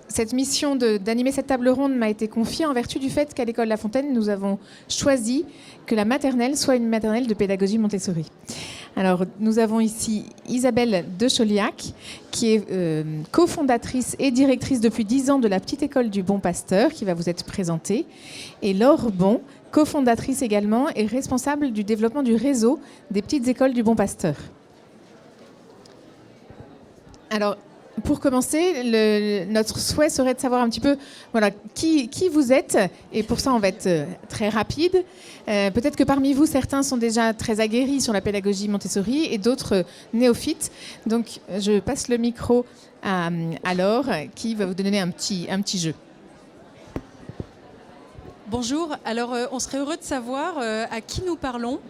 cette mission d'animer cette table ronde m'a été confiée en vertu du fait qu'à l'école La Fontaine, nous avons choisi que la maternelle soit une maternelle de pédagogie Montessori. Alors, nous avons ici Isabelle de Chauliac, qui est cofondatrice et directrice depuis 10 ans de la petite école du Bon Pasteur, qui va vous être présentée. Et Laure Bon, cofondatrice également et responsable du développement du réseau des petites écoles du Bon Pasteur. Alors, pour commencer, notre souhait serait de savoir un petit peu qui vous êtes. Et pour ça, on va être très rapide. Peut-être que parmi vous, certains sont déjà très aguerris sur la pédagogie Montessori et d'autres néophytes. Donc, je passe le micro à Laure, qui va vous donner un petit jeu. Bonjour. Alors, on serait heureux de savoir à qui nous parlons.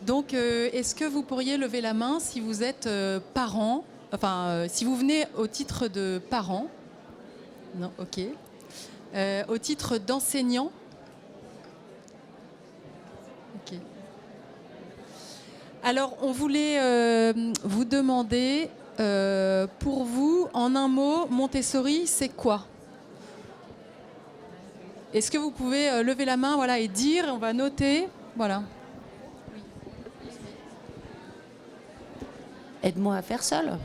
Donc, est-ce que vous pourriez lever la main si vous êtes parent ? Enfin, si vous venez au titre de parent, non, ok. Au titre d'enseignant, ok. Alors, on voulait vous demander, pour vous, en un mot, Montessori, c'est quoi ? Est-ce que vous pouvez lever la main, et dire, on va noter, voilà. Aide-moi à faire seul.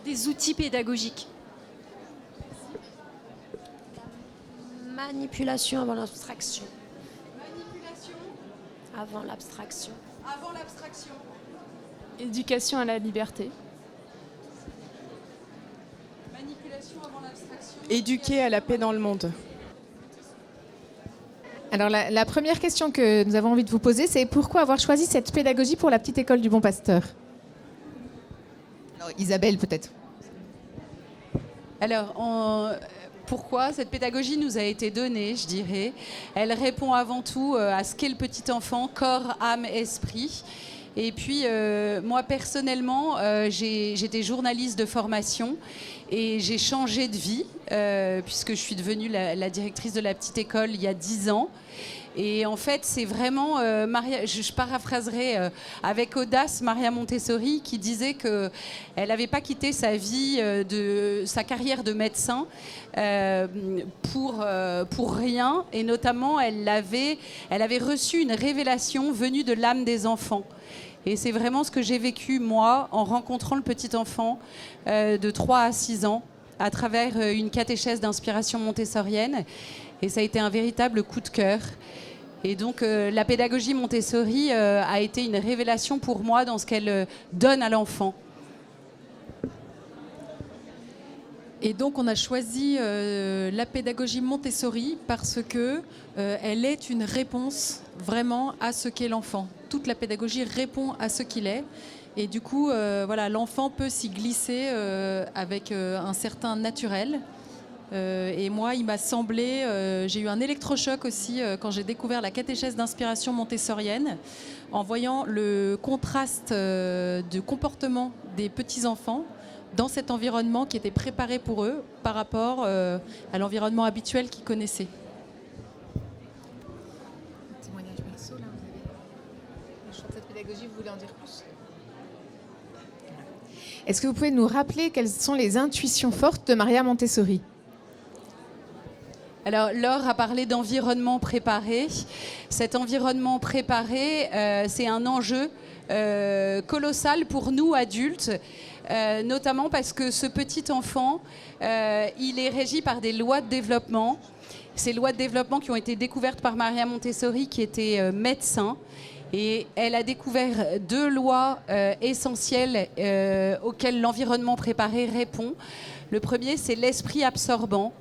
Des outils pédagogiques. Manipulation avant l'abstraction. Manipulation avant l'abstraction. avant l'abstraction. Éducation à la liberté. Manipulation avant l'abstraction. Éduquer à la paix dans le monde. Alors, la première question que nous avons envie de vous poser, c'est pourquoi avoir choisi cette pédagogie pour la petite école du Bon Pasteur ? Alors, Isabelle, peut-être. Alors, pourquoi cette pédagogie nous a été donnée, je dirais. Elle répond avant tout à ce qu'est le petit enfant, corps, âme, esprit. Et puis, moi, personnellement, j'étais journaliste de formation et j'ai changé de vie puisque je suis devenue la directrice de la petite école il y a 10 ans. Et en fait, c'est vraiment, je paraphraserai avec audace Maria Montessori qui disait qu'elle n'avait pas quitté sa vie, sa carrière de médecin pour rien. Et notamment, elle avait reçu une révélation venue de l'âme des enfants. Et c'est vraiment ce que j'ai vécu, moi, en rencontrant le petit enfant de 3 à 6 ans à travers une catéchèse d'inspiration montessorienne. Et ça a été un véritable coup de cœur. Et donc, la pédagogie Montessori a été une révélation pour moi dans ce qu'elle donne à l'enfant. Et donc, on a choisi la pédagogie Montessori parce que elle est une réponse vraiment à ce qu'est l'enfant. Toute la pédagogie répond à ce qu'il est. Et du coup, l'enfant peut s'y glisser avec un certain naturel. Et moi, il m'a semblé, j'ai eu un électrochoc aussi quand j'ai découvert la catéchèse d'inspiration montessorienne, en voyant le contraste de comportement des petits-enfants dans cet environnement qui était préparé pour eux par rapport à l'environnement habituel qu'ils connaissaient. Témoignage perso, là, vous avez le choix de cette pédagogie, vous voulez en dire plus ? Est-ce que vous pouvez nous rappeler quelles sont les intuitions fortes de Maria Montessori ? Alors, Laure a parlé d'environnement préparé. Cet environnement préparé, c'est un enjeu colossal pour nous, adultes, notamment parce que ce petit enfant, il est régi par des lois de développement. Ces lois de développement qui ont été découvertes par Maria Montessori, qui était médecin. Et elle a découvert 2 lois essentielles auxquelles l'environnement préparé répond. Le premier, c'est l'esprit absorbant.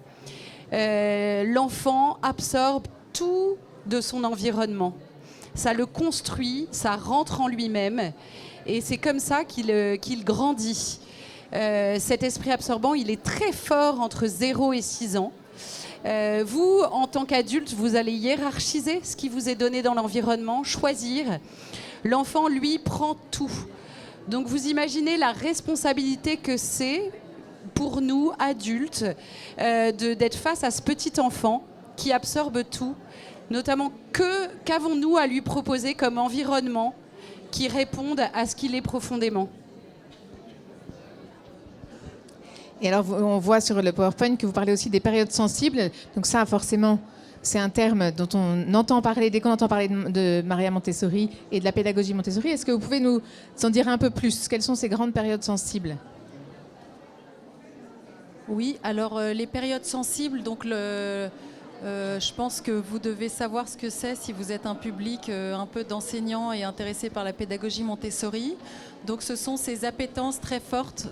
L'enfant absorbe tout de son environnement. Ça le construit, ça rentre en lui-même. Et c'est comme ça qu'il grandit. Cet esprit absorbant, il est très fort entre 0 et 6 ans. Vous, en tant qu'adulte, vous allez hiérarchiser ce qui vous est donné dans l'environnement, choisir. L'enfant, lui, prend tout. Donc vous imaginez la responsabilité que c'est pour nous, adultes, d'être face à ce petit enfant qui absorbe tout, notamment qu'avons-nous à lui proposer comme environnement qui répondent à ce qu'il est profondément. Et alors, on voit sur le PowerPoint que vous parlez aussi des périodes sensibles. Donc ça, forcément, c'est un terme dont on entend parler dès qu'on entend parler de Maria Montessori et de la pédagogie Montessori. Est-ce que vous pouvez nous en dire un peu plus? Quelles sont ces grandes périodes sensibles? Oui, alors les périodes sensibles, donc je pense que vous devez savoir ce que c'est si vous êtes un public un peu d'enseignants et intéressé par la pédagogie Montessori. Donc ce sont ces appétences très fortes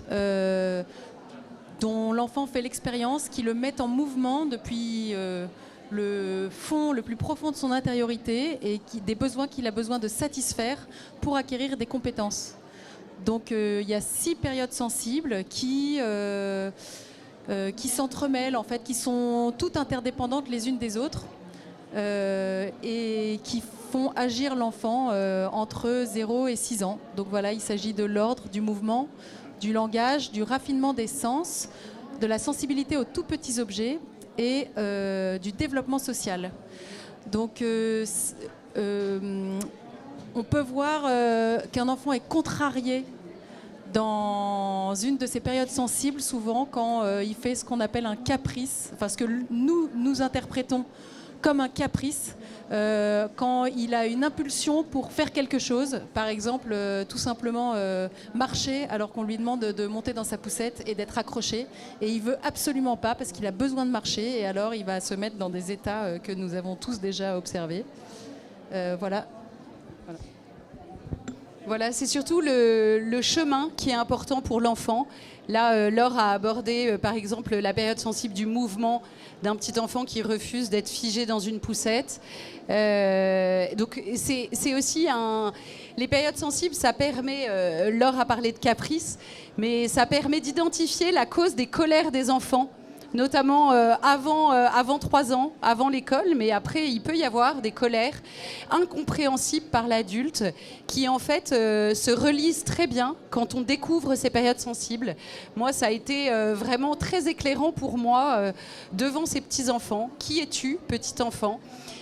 dont l'enfant fait l'expérience, qui le mettent en mouvement depuis le fond le plus profond de son intériorité et des besoins qu'il a besoin de satisfaire pour acquérir des compétences. Donc il y a 6 périodes sensibles qui s'entremêlent, en fait, qui sont toutes interdépendantes les unes des autres et qui font agir l'enfant entre 0 et 6 ans. Donc voilà, il s'agit de l'ordre, du mouvement, du langage, du raffinement des sens, de la sensibilité aux tout petits objets et du développement social. Donc on peut voir qu'un enfant est contrarié dans une de ces périodes sensibles, souvent quand il fait ce qu'on appelle un caprice, enfin ce que nous interprétons comme un caprice, quand il a une impulsion pour faire quelque chose, par exemple tout simplement marcher alors qu'on lui demande de monter dans sa poussette et d'être accroché, et il veut absolument pas parce qu'il a besoin de marcher, et alors il va se mettre dans des états que nous avons tous déjà observés. Voilà. Voilà, c'est surtout le chemin qui est important pour l'enfant. Là, Laure a abordé, par exemple, la période sensible du mouvement d'un petit enfant qui refuse d'être figé dans une poussette. Donc, c'est aussi les périodes sensibles, ça permet, Laure a parlé de caprice, mais ça permet d'identifier la cause des colères des enfants, notamment avant 3 ans, avant l'école, mais après, il peut y avoir des colères incompréhensibles par l'adulte qui, en fait, se relisent très bien quand on découvre ces périodes sensibles. Moi, ça a été vraiment très éclairant pour moi devant ces petits-enfants. Qui es-tu, petit enfant ?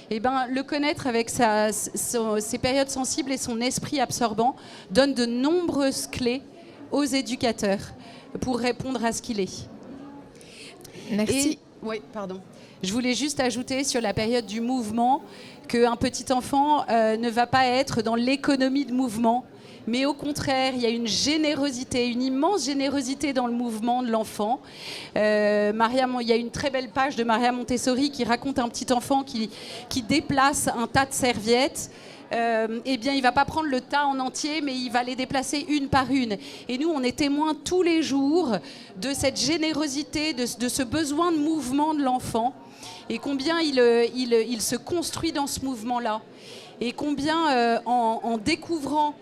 Eh ben, le connaître avec ses périodes sensibles et son esprit absorbant donne de nombreuses clés aux éducateurs pour répondre à ce qu'il est. Merci. Oui, pardon. Je voulais juste ajouter sur la période du mouvement qu'un petit enfant ne va pas être dans l'économie de mouvement, mais au contraire, il y a une générosité, une immense générosité dans le mouvement de l'enfant. Il y a une très belle page de Maria Montessori qui raconte un petit enfant qui déplace un tas de serviettes. Eh bien, il ne va pas prendre le tas en entier, mais il va les déplacer une par une. Et nous, on est témoins tous les jours de cette générosité, de ce besoin de mouvement de l'enfant, et combien il se construit dans ce mouvement-là. Et combien, en découvrant,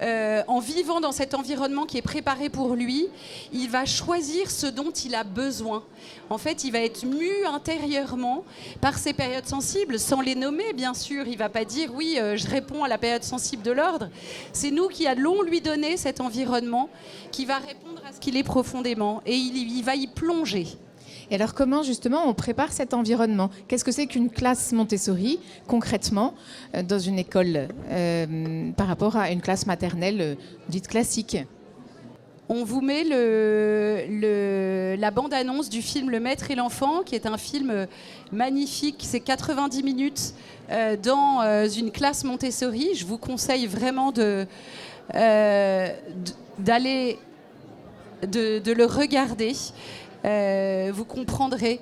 en vivant dans cet environnement qui est préparé pour lui, il va choisir ce dont il a besoin. En fait, il va être mu intérieurement par ces périodes sensibles, sans les nommer, bien sûr. Il ne va pas dire « oui, je réponds à la période sensible de l'ordre ». C'est nous qui allons lui donner cet environnement qui va répondre à ce qu'il est profondément. Et il va y plonger. Et alors, comment justement on prépare cet environnement? Qu'est-ce que c'est qu'une classe Montessori, concrètement, dans une école, par rapport à une classe maternelle dite classique? On vous met la bande-annonce du film Le Maître et l'Enfant, qui est un film magnifique. C'est 90 minutes dans une classe Montessori. Je vous conseille vraiment de le regarder. Vous comprendrez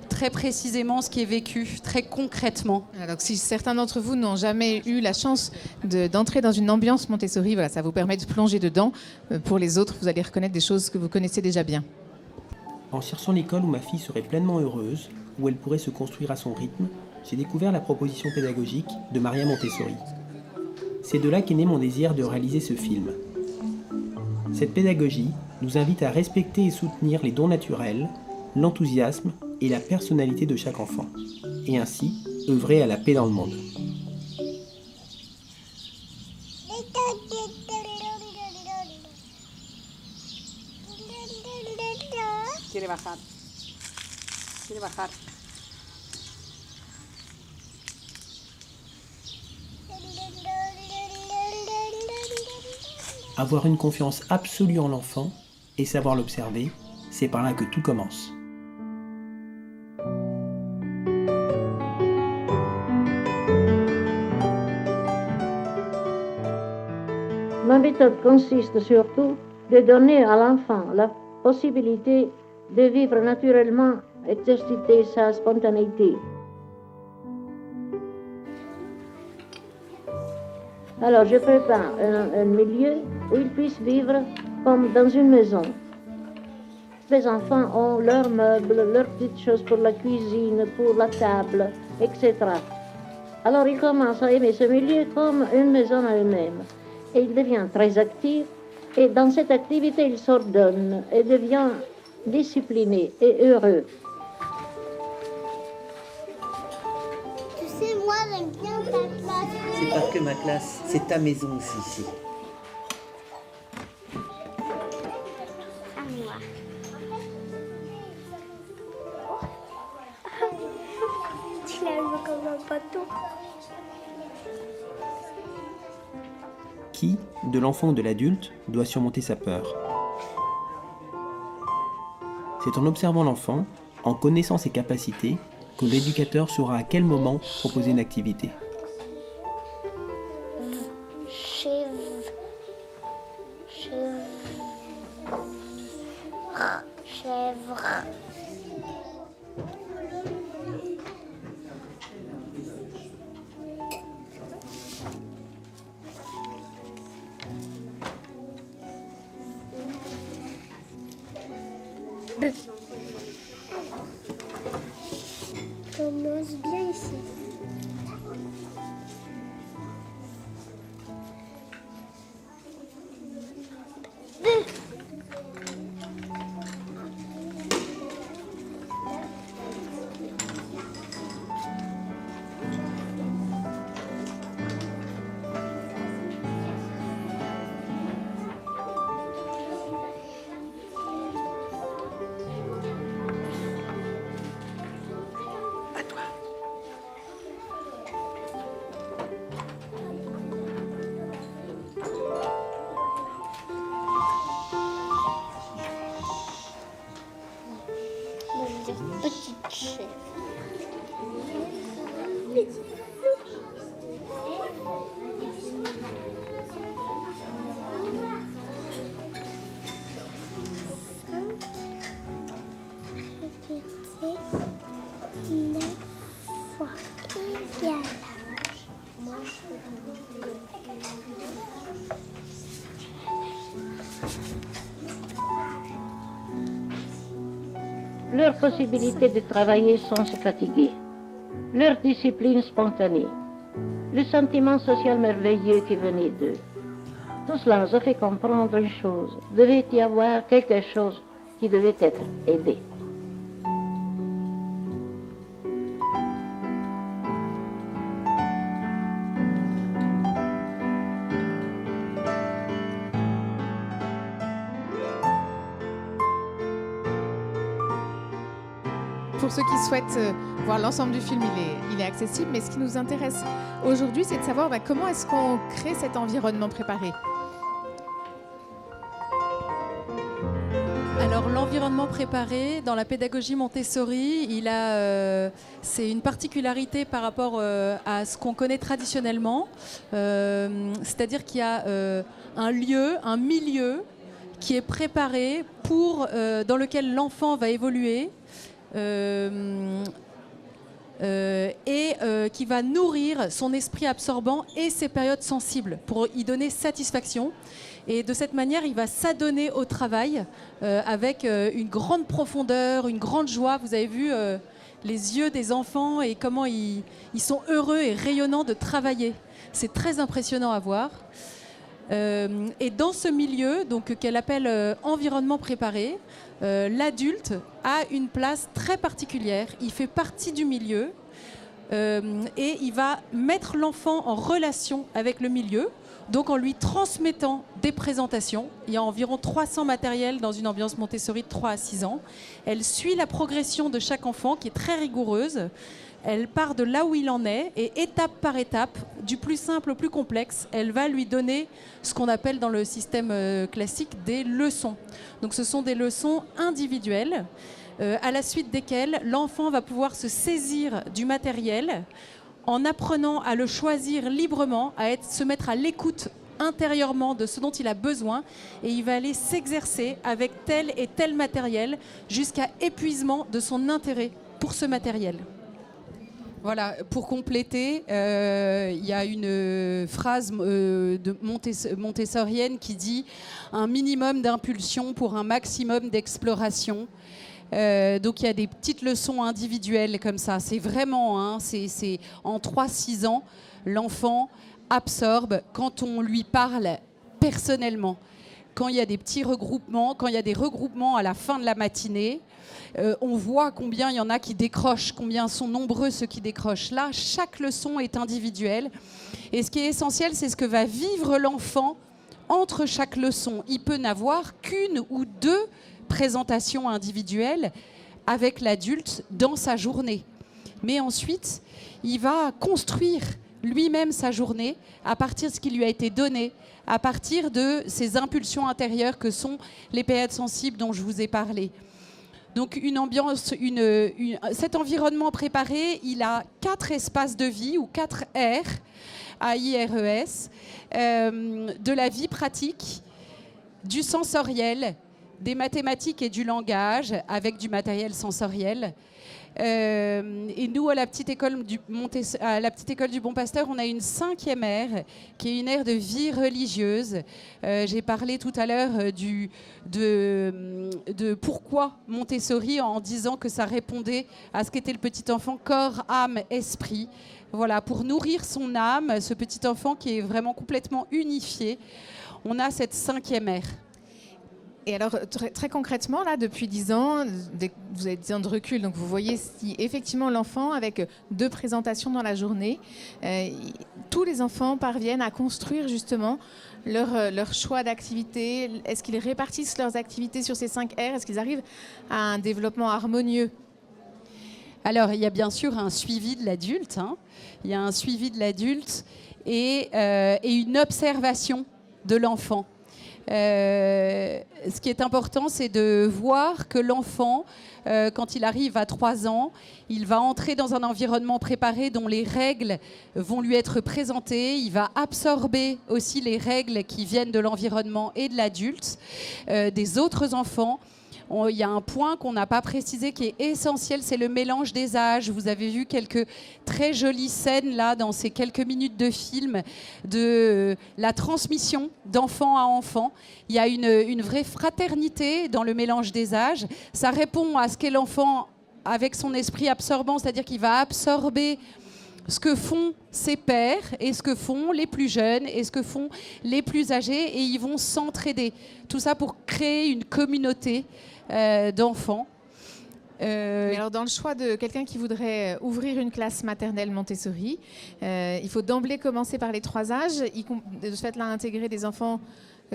très précisément ce qui est vécu, très concrètement. Alors, si certains d'entre vous n'ont jamais eu la chance d'entrer dans une ambiance Montessori, voilà, ça vous permet de plonger dedans. Pour les autres, vous allez reconnaître des choses que vous connaissez déjà bien. En cherchant l'école où ma fille serait pleinement heureuse, où elle pourrait se construire à son rythme, j'ai découvert la proposition pédagogique de Maria Montessori. C'est de là qu'est né mon désir de réaliser ce film. Cette pédagogie nous invite à respecter et soutenir les dons naturels, l'enthousiasme et la personnalité de chaque enfant, et ainsi œuvrer à la paix dans le monde. Quiere bajar. Quiere bajar. Avoir une confiance absolue en l'enfant et savoir l'observer, c'est par là que tout commence. Ma méthode consiste surtout de donner à l'enfant la possibilité de vivre naturellement, exercer sa spontanéité. Alors je prépare un milieu où ils puissent vivre comme dans une maison. Les enfants ont leurs meubles, leurs petites choses pour la cuisine, pour la table, etc. Alors ils commencent à aimer ce milieu comme une maison à eux-mêmes. Et il devient très actif, et dans cette activité, il s'ordonne et devient discipliné et heureux. Tu sais, moi, j'aime bien ta classe. C'est pas que ma classe, c'est ta maison aussi ici. À moi. Tu l'as vu comme un bateau. Qui, de l'enfant ou de l'adulte, doit surmonter sa peur? C'est en observant l'enfant, en connaissant ses capacités, que l'éducateur saura à quel moment proposer une activité. Chèvre. Commence bien ici. Petite chèvre. Leurs possibilités de travailler sans se fatiguer, leur discipline spontanée, le sentiment social merveilleux qui venait d'eux. Tout cela nous a fait comprendre une chose, devait y avoir quelque chose qui devait être aidé. Pour ceux qui souhaitent voir l'ensemble du film, il est accessible. Mais ce qui nous intéresse aujourd'hui, c'est de savoir comment est-ce qu'on crée cet environnement préparé. Alors l'environnement préparé dans la pédagogie Montessori, c'est une particularité par rapport à ce qu'on connaît traditionnellement. C'est-à-dire qu'il y a un lieu, un milieu qui est préparé dans lequel l'enfant va évoluer. Qui va nourrir son esprit absorbant et ses périodes sensibles pour y donner satisfaction. Et de cette manière, il va s'adonner au travail avec une grande profondeur, une grande joie. Vous avez vu les yeux des enfants et comment ils sont heureux et rayonnants de travailler. C'est très impressionnant à voir. Et dans ce milieu, donc qu'elle appelle environnement préparé, l'adulte a une place très particulière. Il fait partie du milieu et il va mettre l'enfant en relation avec le milieu, donc en lui transmettant des présentations. Il y a environ 300 matériels dans une ambiance Montessori de 3 à 6 ans. Elle suit la progression de chaque enfant qui est très rigoureuse. Elle part de là où il en est et étape par étape, du plus simple au plus complexe, elle va lui donner ce qu'on appelle dans le système classique des leçons. Donc ce sont des leçons individuelles à la suite desquelles l'enfant va pouvoir se saisir du matériel en apprenant à le choisir librement, se mettre à l'écoute intérieurement de ce dont il a besoin et il va aller s'exercer avec tel et tel matériel jusqu'à épuisement de son intérêt pour ce matériel. Voilà, pour compléter, il y a une phrase de montessorienne qui dit « un minimum d'impulsion pour un maximum d'exploration ». Donc il y a des petites leçons individuelles comme ça. C'est vraiment, c'est en 3-6 ans, l'enfant absorbe quand on lui parle personnellement. Quand il y a des petits regroupements, quand il y a des regroupements à la fin de la matinée, on voit combien il y en a qui décrochent, combien sont nombreux ceux qui décrochent. Là, chaque leçon est individuelle. Et ce qui est essentiel, c'est ce que va vivre l'enfant entre chaque leçon. Il peut n'avoir qu'une ou 2 présentations individuelles avec l'adulte dans sa journée. Mais ensuite, il va construire lui-même sa journée à partir de ce qui lui a été donné, à partir de ses impulsions intérieures que sont les périodes sensibles dont je vous ai parlé. Donc une ambiance, cet environnement préparé, il a 4 espaces de vie ou 4 R, AIRES, de la vie pratique, du sensoriel, des mathématiques et du langage avec du matériel sensoriel. Et nous, à la petite école du Bon Pasteur, on a une 5e ère, qui est une ère de vie religieuse. J'ai parlé tout à l'heure de pourquoi Montessori, en disant que ça répondait à ce qu'était le petit enfant, corps, âme, esprit. Voilà, pour nourrir son âme, ce petit enfant qui est vraiment complètement unifié, on a cette 5e ère. Et alors, très concrètement, là, depuis 10 ans, vous avez 10 ans de recul, donc vous voyez si effectivement l'enfant, avec 2 présentations dans la journée, tous les enfants parviennent à construire justement leur choix d'activité. Est-ce qu'ils répartissent leurs activités sur ces 5 R? Est-ce qu'ils arrivent à un développement harmonieux? Alors, il y a bien sûr un suivi de l'adulte. Il y a un suivi de l'adulte et une observation de l'enfant. Ce qui est important, c'est de voir que l'enfant, quand il arrive à 3 ans, il va entrer dans un environnement préparé dont les règles vont lui être présentées. Il va absorber aussi les règles qui viennent de l'environnement et de l'adulte, des autres enfants. Il y a un point qu'on n'a pas précisé qui est essentiel, c'est le mélange des âges. Vous avez vu quelques très jolies scènes là dans ces quelques minutes de film de la transmission d'enfant à enfant. Il y a une vraie fraternité dans le mélange des âges. Ça répond à ce qu'est l'enfant avec son esprit absorbant, c'est-à-dire qu'il va absorber ce que font ses pairs et ce que font les plus jeunes et ce que font les plus âgés, et ils vont s'entraider. Tout ça pour créer une communauté d'enfants. Mais alors, dans le choix de quelqu'un qui voudrait ouvrir une classe maternelle Montessori, il faut d'emblée commencer par les 3 âges, de ce fait-là intégrer des enfants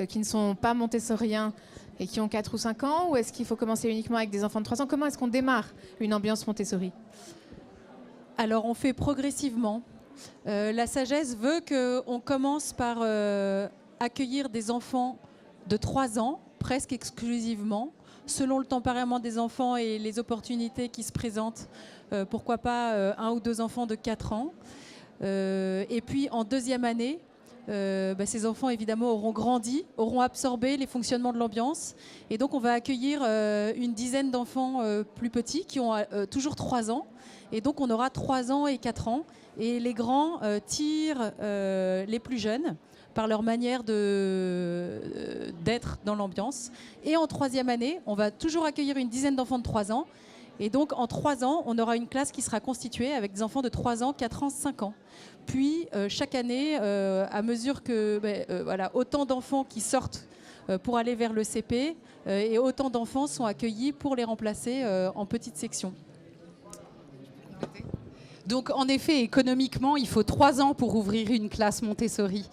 qui ne sont pas montessoriens et qui ont 4 ou 5 ans, ou est-ce qu'il faut commencer uniquement avec des enfants de 3 ans? Comment est-ce qu'on démarre une ambiance Montessori? Alors, on fait progressivement. La sagesse veut qu'on commence par accueillir des enfants de 3 ans, presque exclusivement, selon le tempérament des enfants et les opportunités qui se présentent. Pourquoi pas 1 ou 2 enfants de 4 ans. Et puis, en 2e année, ces enfants, évidemment, auront grandi, auront absorbé les fonctionnements de l'ambiance. Et donc, on va accueillir une dizaine d'enfants plus petits qui ont toujours 3 ans. Et donc, on aura 3 ans et 4 ans. Et les grands tirent les plus jeunes par leur manière d'être dans l'ambiance. Et en 3e année, on va toujours accueillir une dizaine d'enfants de 3 ans. Et donc, en 3 ans, on aura une classe qui sera constituée avec des enfants de 3 ans, 4 ans, 5 ans. Puis, chaque année, à mesure que autant d'enfants qui sortent pour aller vers le CP et autant d'enfants sont accueillis pour les remplacer en petites sections. Donc, en effet, économiquement, il faut 3 ans pour ouvrir une classe Montessori.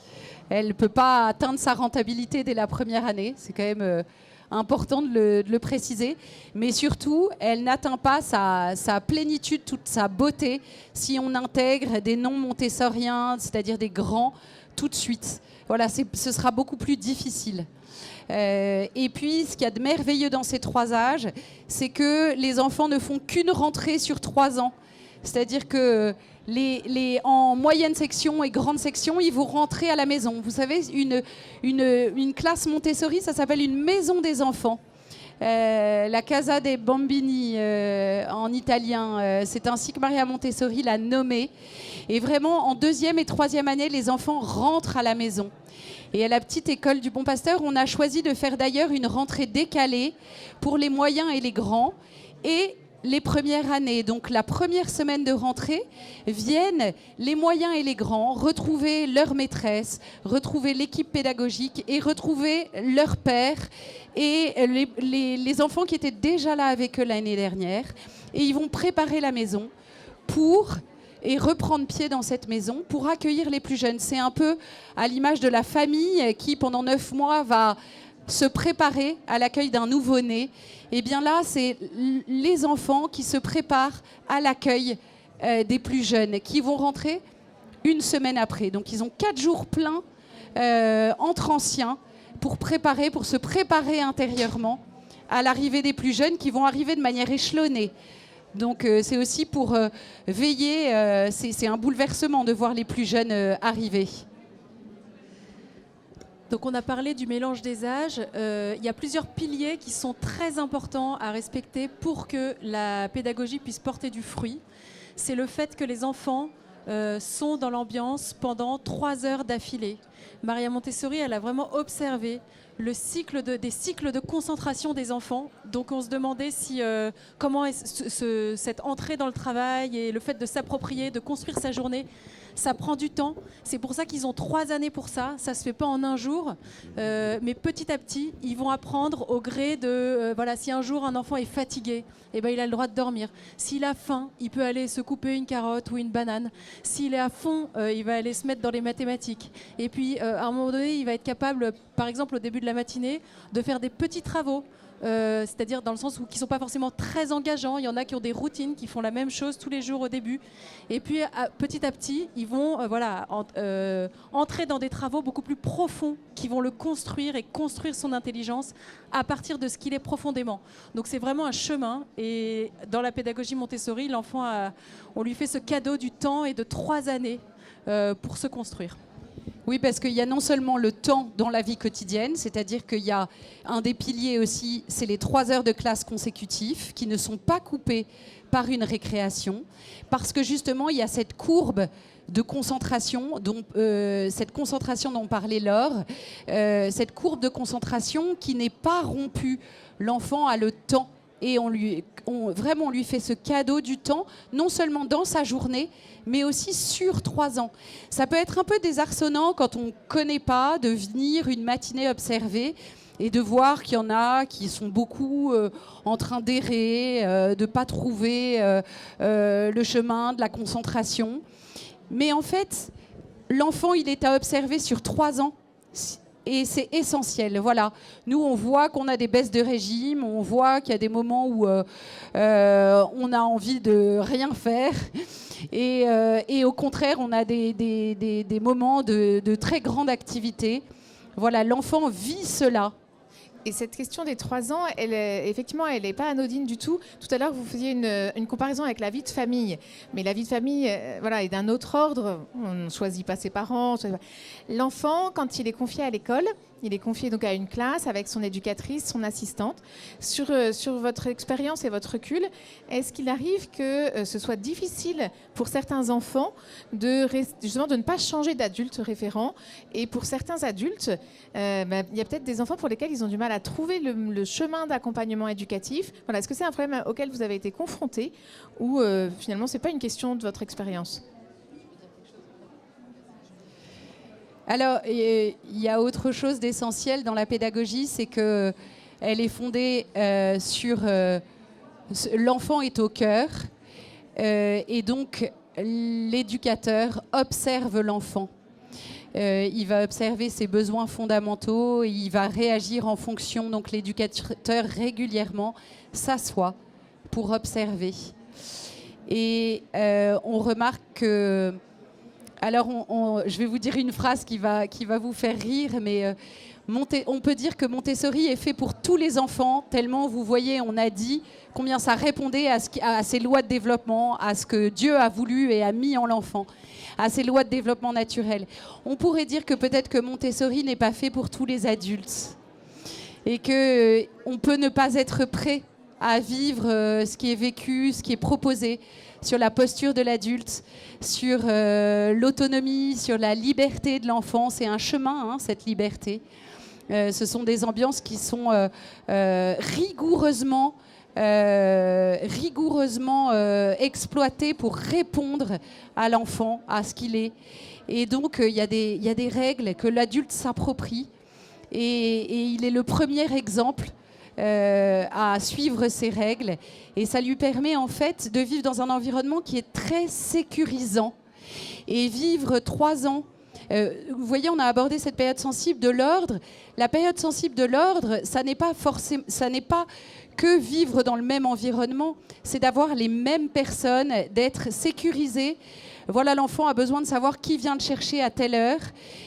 Elle ne peut pas atteindre sa rentabilité dès la première année. C'est quand même important de le préciser. Mais surtout, elle n'atteint pas sa plénitude, toute sa beauté, si on intègre des noms montessoriens, c'est-à-dire des grands, tout de suite. Voilà, ce sera beaucoup plus difficile. Et puis, ce qu'il y a de merveilleux dans ces 3 âges, c'est que les enfants ne font qu'une rentrée sur 3 ans. C'est-à-dire que en moyenne section et grande section, ils vont rentrer à la maison. Vous savez, une classe Montessori, ça s'appelle une maison des enfants. La Casa dei Bambini en italien, c'est ainsi que Maria Montessori l'a nommée. Et vraiment, en 2e et 3e année, les enfants rentrent à la maison. Et à la petite école du Bon Pasteur, on a choisi de faire d'ailleurs une rentrée décalée pour les moyens et les grands. Et les premières années, donc la première semaine de rentrée, viennent les moyens et les grands retrouver leur maîtresse, retrouver l'équipe pédagogique et retrouver leur père et les enfants qui étaient déjà là avec eux l'année dernière. Et ils vont préparer la maison et reprendre pied dans cette maison pour accueillir les plus jeunes. C'est un peu à l'image de la famille qui, pendant 9 mois, va se préparer à l'accueil d'un nouveau-né. Et bien là, c'est les enfants qui se préparent à l'accueil des plus jeunes, qui vont rentrer une semaine après. Donc ils ont 4 jours pleins entre anciens pour se préparer intérieurement à l'arrivée des plus jeunes qui vont arriver de manière échelonnée. Donc c'est aussi pour veiller, c'est un bouleversement de voir les plus jeunes arriver. Donc on a parlé du mélange des âges. Il y a plusieurs piliers qui sont très importants à respecter pour que la pédagogie puisse porter du fruit. C'est le fait que les enfants sont dans l'ambiance pendant 3 heures d'affilée. Maria Montessori, elle a vraiment observé des cycles de concentration des enfants. Donc on se demandait comment cette entrée dans le travail et le fait de s'approprier, de construire sa journée, ça prend du temps. C'est pour ça qu'ils ont 3 années pour ça. Ça ne se fait pas en un jour. Mais petit à petit, ils vont apprendre au gré de... si un jour un enfant est fatigué, il a le droit de dormir. S'il a faim, il peut aller se couper une carotte ou une banane. S'il est à fond, il va aller se mettre dans les mathématiques. Et puis, à un moment donné, il va être capable, par exemple, au début de la matinée, de faire des petits travaux. C'est-à-dire dans le sens où qui ne sont pas forcément très engageants. Il y en a qui ont des routines, qui font la même chose tous les jours au début. Et puis petit à petit, ils vont entrer dans des travaux beaucoup plus profonds qui vont le construire et construire son intelligence à partir de ce qu'il est profondément. Donc c'est vraiment un chemin. Et dans la pédagogie Montessori, l'enfant, on lui fait ce cadeau du temps et de 3 années pour se construire. Oui, parce qu'il y a non seulement le temps dans la vie quotidienne, c'est-à-dire qu'il y a un des piliers aussi, c'est les 3 heures de classe consécutives qui ne sont pas coupées par une récréation, parce que justement, il y a cette courbe de concentration, cette concentration dont parlait Laure, cette courbe de concentration qui n'est pas rompue. L'enfant a le temps et on lui fait ce cadeau du temps, non seulement dans sa journée, mais aussi sur 3 ans. Ça peut être un peu désarçonnant quand on ne connaît pas, de venir une matinée observer et de voir qu'il y en a qui sont beaucoup en train d'errer, de ne pas trouver le chemin de la concentration. Mais en fait, l'enfant, il est à observer sur 3 ans. Et c'est essentiel. Voilà. Nous, on voit qu'on a des baisses de régime, on voit qu'il y a des moments où on a envie de rien faire. Et au contraire, on a des moments de très grande activité. Voilà, l'enfant vit cela. Et cette question des 3 ans, effectivement, elle n'est pas anodine du tout. Tout à l'heure, vous faisiez une comparaison avec la vie de famille. Mais la vie de famille est d'un autre ordre. On ne choisit pas ses parents. L'enfant, quand il est confié à l'école, il est confié donc à une classe avec son éducatrice, son assistante. Sur votre expérience et votre recul, est-ce qu'il arrive que ce soit difficile pour certains enfants justement de ne pas changer d'adulte référent? Et pour certains adultes, il y a peut-être des enfants pour lesquels ils ont du mal à trouver le chemin d'accompagnement éducatif. Voilà, est-ce que c'est un problème auquel vous avez été confronté ou finalement ce n'est pas une question de votre expérience? Alors, il y a autre chose d'essentiel dans la pédagogie, c'est qu'elle est fondée sur l'enfant est au cœur et donc l'éducateur observe l'enfant. il va observer ses besoins fondamentaux, et il va réagir en fonction. Donc l'éducateur régulièrement s'assoit pour observer. Et on remarque que... Alors je vais vous dire une phrase qui va vous faire rire, mais on peut dire que Montessori est fait pour tous les enfants, tellement, vous voyez, on a dit combien ça répondait à ces lois de développement, à ce que Dieu a voulu et a mis en l'enfant, à ces lois de développement naturel. On pourrait dire que peut-être que Montessori n'est pas fait pour tous les adultes et qu'on peut ne pas être prêt à vivre ce qui est vécu, ce qui est proposé sur la posture de l'adulte, sur l'autonomie, sur la liberté de l'enfant. C'est un chemin, cette liberté. Ce sont des ambiances qui sont rigoureusement exploitées pour répondre à l'enfant, à ce qu'il est. Et donc, il y a des règles que l'adulte s'approprie. Et il est le premier exemple à suivre ces règles. Et ça lui permet en fait de vivre dans un environnement qui est très sécurisant. Et vivre 3 ans... vous voyez, on a abordé cette période sensible de l'ordre. La période sensible de l'ordre, ça n'est pas que vivre dans le même environnement, c'est d'avoir les mêmes personnes, d'être sécurisé. Voilà, l'enfant a besoin de savoir qui vient le chercher à telle heure.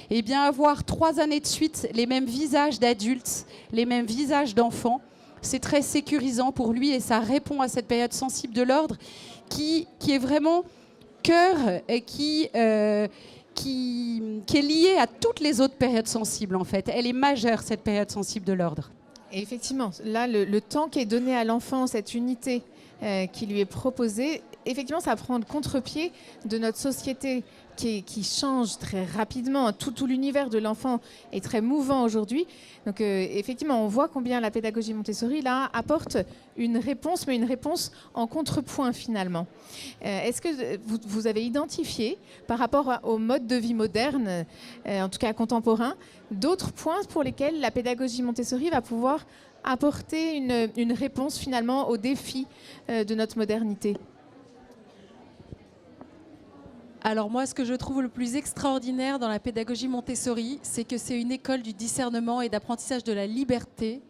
Et bien avoir 3 années de suite les mêmes visages d'adultes, les mêmes visages d'enfants, c'est très sécurisant pour lui et ça répond à cette période sensible de l'ordre qui est vraiment cœur et qui est liée à toutes les autres périodes sensibles en fait. Elle est majeure, cette période sensible de l'ordre. Et effectivement, là, le temps qui est donné à l'enfant, cette unité qui lui est proposée, effectivement, ça prend le contre-pied de notre société qui change très rapidement. Tout l'univers de l'enfant est très mouvant aujourd'hui. Donc, effectivement, on voit combien la pédagogie Montessori, là, apporte une réponse, mais une réponse en contrepoint, finalement. Est-ce que vous avez identifié, par rapport au mode de vie moderne, en tout cas contemporain, d'autres points pour lesquels la pédagogie Montessori va pouvoir apporter une réponse, finalement, aux défis de notre modernité ? Alors moi, ce que je trouve le plus extraordinaire dans la pédagogie Montessori, c'est que c'est une école du discernement et d'apprentissage de la liberté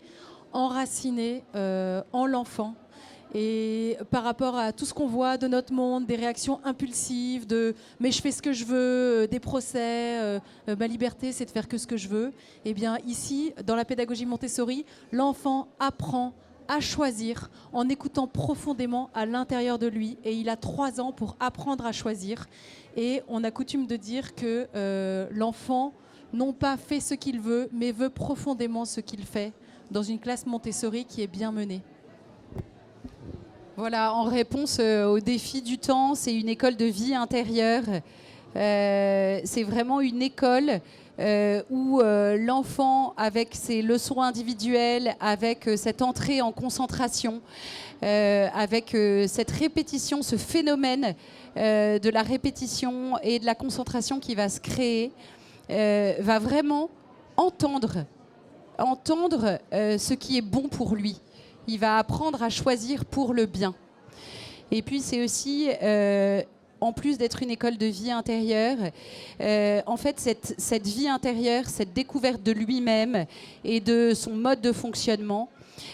enracinée en l'enfant. Et par rapport à tout ce qu'on voit de notre monde, des réactions impulsives, mais je fais ce que je veux, des procès, ma liberté c'est de faire que ce que je veux, eh bien ici, dans la pédagogie Montessori, l'enfant apprend à choisir en écoutant profondément à l'intérieur de lui. Et il a 3 ans pour apprendre à choisir. Et on a coutume de dire que l'enfant, non pas fait ce qu'il veut, mais veut profondément ce qu'il fait dans une classe Montessori qui est bien menée. Voilà, en réponse au défi du temps, c'est une école de vie intérieure. C'est vraiment une école où l'enfant, avec ses leçons individuelles, avec cette entrée en concentration, avec cette répétition, ce phénomène de la répétition et de la concentration qui va se créer, va vraiment entendre ce qui est bon pour lui. Il va apprendre à choisir pour le bien. Et puis c'est aussi... en plus d'être une école de vie intérieure, en fait, cette vie intérieure, cette découverte de lui-même et de son mode de fonctionnement